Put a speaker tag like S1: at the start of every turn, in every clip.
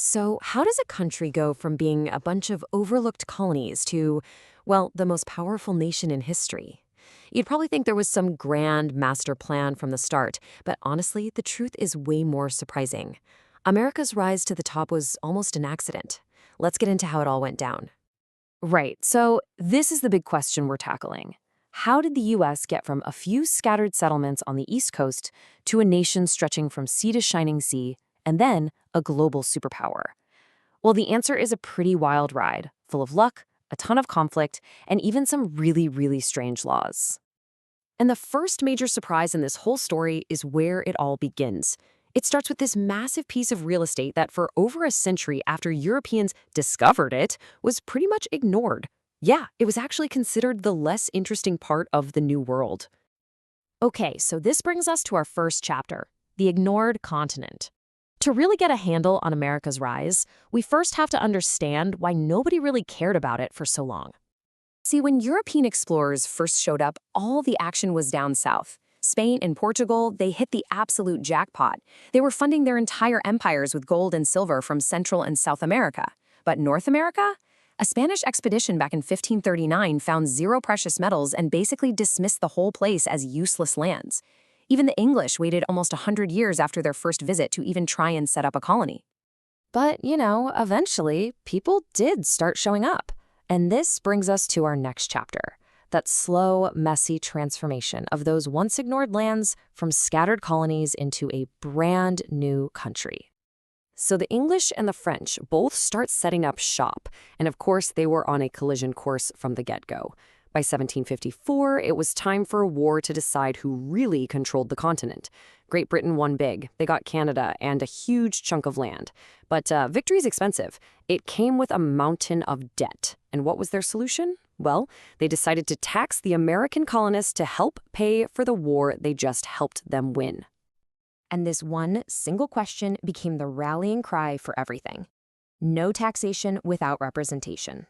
S1: So, how does a country go from being a bunch of overlooked colonies to, well, the most powerful nation in history? You'd probably think there was some grand master plan from the start, but honestly, the truth is way more surprising. America's rise to the top was almost an accident. Let's get into how it all went down. Right, so this is the big question we're tackling. How did the U.S. get from a few scattered settlements on the East Coast to a nation stretching from sea to shining sea, and then a global superpower? Well, the answer is a pretty wild ride, full of luck, a ton of conflict, and even some really, really strange laws. And the first major surprise in this whole story is where it all begins. It starts with this massive piece of real estate that for over a century after Europeans discovered it was pretty much ignored. Yeah, it was actually considered the less interesting part of the New World. Okay, so this brings us to our first chapter, the ignored continent. To really get a handle on America's rise, we first have to understand why nobody really cared about it for so long. See, when European explorers first showed up, all the action was down south. Spain and Portugal, they hit the absolute jackpot. They were funding their entire empires with gold and silver from Central and South America. But North America? A Spanish expedition back in 1539 found zero precious metals and basically dismissed the whole place as useless lands. Even the English waited almost 100 years after their first visit to even try and set up a colony. But, eventually, people did start showing up. And this brings us to our next chapter, that slow, messy transformation of those once ignored lands from scattered colonies into a brand new country. So the English and the French both start setting up shop, and of course they were on a collision course from the get-go. By 1754, it was time for a war to decide who really controlled the continent. Great Britain won big. They got Canada and a huge chunk of land. But victory's expensive. It came with a mountain of debt. And what was their solution? Well, they decided to tax the American colonists to help pay for the war they just helped them win. And this one single question became the rallying cry for everything. No taxation without representation.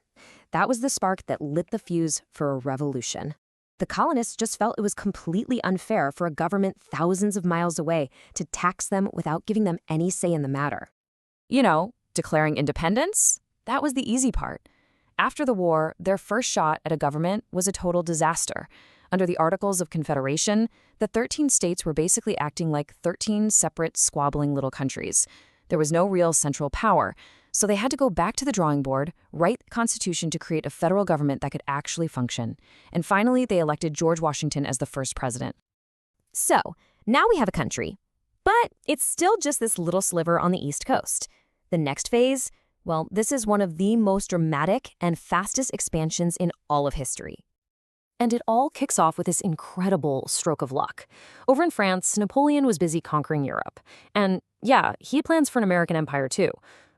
S1: That was the spark that lit the fuse for a revolution. The colonists just felt it was completely unfair for a government thousands of miles away to tax them without giving them any say in the matter. Declaring independence? That was the easy part. After the war, their first shot at a government was a total disaster. Under the Articles of Confederation, the 13 states were basically acting like 13 separate, squabbling little countries. There was no real central power, so they had to go back to the drawing board, write the Constitution to create a federal government that could actually function. And finally, they elected George Washington as the first president. So, now we have a country. But it's still just this little sliver on the East Coast. The next phase? Well, this is one of the most dramatic and fastest expansions in all of history. And it all kicks off with this incredible stroke of luck. Over in France, Napoleon was busy conquering Europe. And yeah, he had plans for an American empire too.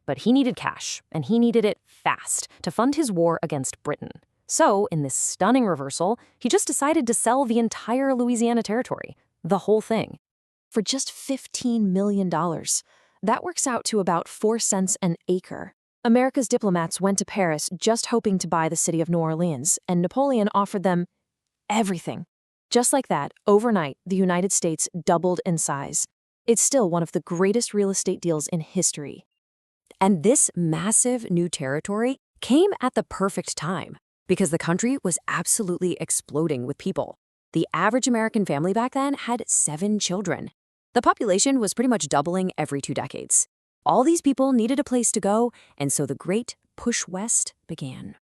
S1: But he needed cash, and he needed it fast to fund his war against Britain. So, in this stunning reversal, he just decided to sell the entire Louisiana territory, the whole thing, for just $15 million. That works out to about 4 cents an acre. America's diplomats went to Paris just hoping to buy the city of New Orleans, and Napoleon offered them everything. Just like that, overnight, the United States doubled in size. It's still one of the greatest real estate deals in history. And this massive new territory came at the perfect time because the country was absolutely exploding with people. The average American family back then had 7 children. The population was pretty much doubling every 2 decades. All these people needed a place to go, and so the great push west began.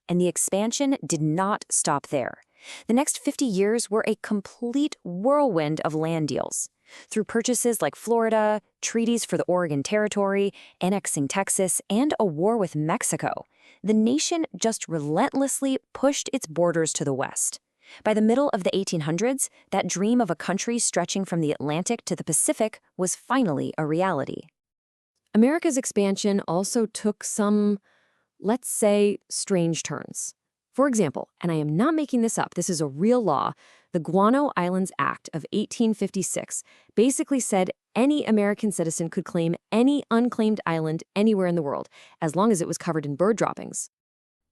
S1: And the expansion did not stop there. The next 50 years were a complete whirlwind of land deals. Through purchases like Florida, treaties for the Oregon Territory, annexing Texas, and a war with Mexico, the nation just relentlessly pushed its borders to the west. By the middle of the 1800s, that dream of a country stretching from the Atlantic to the Pacific was finally a reality. America's expansion also took some, let's say, strange turns. For example, and I am not making this up, this is a real law, the Guano Islands Act of 1856 basically said any American citizen could claim any unclaimed island anywhere in the world, as long as it was covered in bird droppings.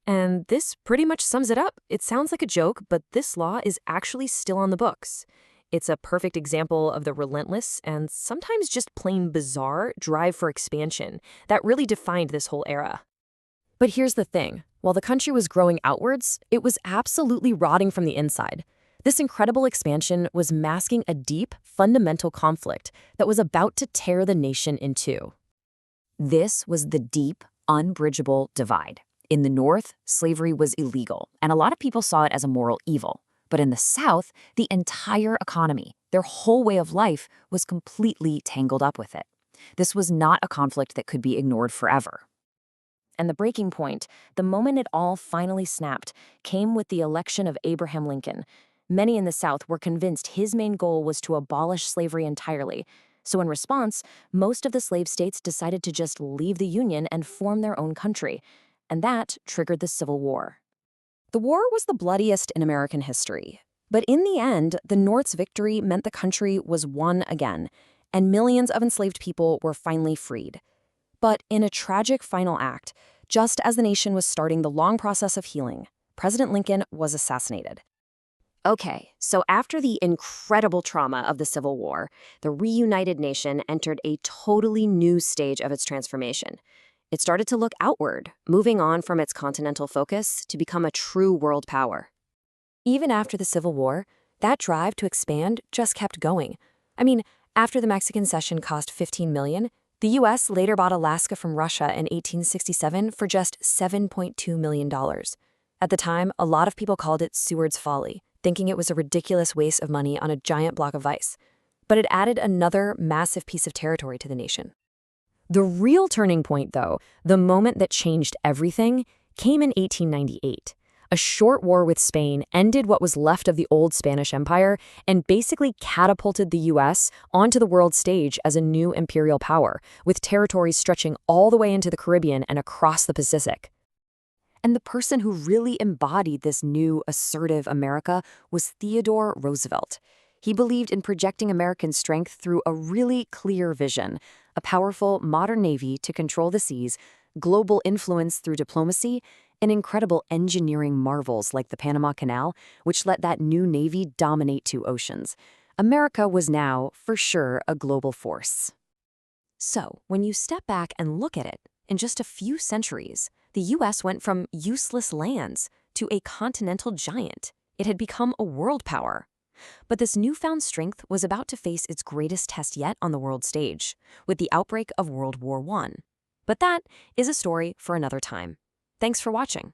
S1: And this pretty much sums it up. It sounds like a joke, but this law is actually still on the books. It's a perfect example of the relentless and sometimes just plain bizarre drive for expansion that really defined this whole era. But here's the thing. While the country was growing outwards, it was absolutely rotting from the inside. This incredible expansion was masking a deep, fundamental conflict that was about to tear the nation in two. This was the deep, unbridgeable divide. In the North, slavery was illegal, and a lot of people saw it as a moral evil. But in the South, the entire economy, their whole way of life, was completely tangled up with it. This was not a conflict that could be ignored forever. And the breaking point, the moment it all finally snapped, came with the election of Abraham Lincoln. Many in the South were convinced his main goal was to abolish slavery entirely. So in response, most of the slave states decided to just leave the Union and form their own country. And that triggered the Civil War. The war was the bloodiest in American history. But in the end, the North's victory meant the country was won again, and millions of enslaved people were finally freed. But in a tragic final act, just as the nation was starting the long process of healing, President Lincoln was assassinated. Okay, so after the incredible trauma of the Civil War, the reunited nation entered a totally new stage of its transformation. It started to look outward, moving on from its continental focus to become a true world power. Even after the Civil War, that drive to expand just kept going. I mean, after the Mexican cession cost $15 million, the U.S. later bought Alaska from Russia in 1867 for just $7.2 million. At the time, a lot of people called it Seward's folly, thinking it was a ridiculous waste of money on a giant block of ice. But it added another massive piece of territory to the nation. The real turning point, though, the moment that changed everything, came in 1898. A short war with Spain ended what was left of the old Spanish Empire and basically catapulted the U.S. onto the world stage as a new imperial power, with territories stretching all the way into the Caribbean and across the Pacific. And the person who really embodied this new, assertive America was Theodore Roosevelt. He believed in projecting American strength through a really clear vision, a powerful, modern navy to control the seas, global influence through diplomacy, and incredible engineering marvels like the Panama Canal, which let that new navy dominate two oceans. America was now, for sure, a global force. So, when you step back and look at it, in just a few centuries, the U.S. went from useless lands to a continental giant. It had become a world power. But this newfound strength was about to face its greatest test yet on the world stage, with the outbreak of World War I. But that is a story for another time. Thanks for watching.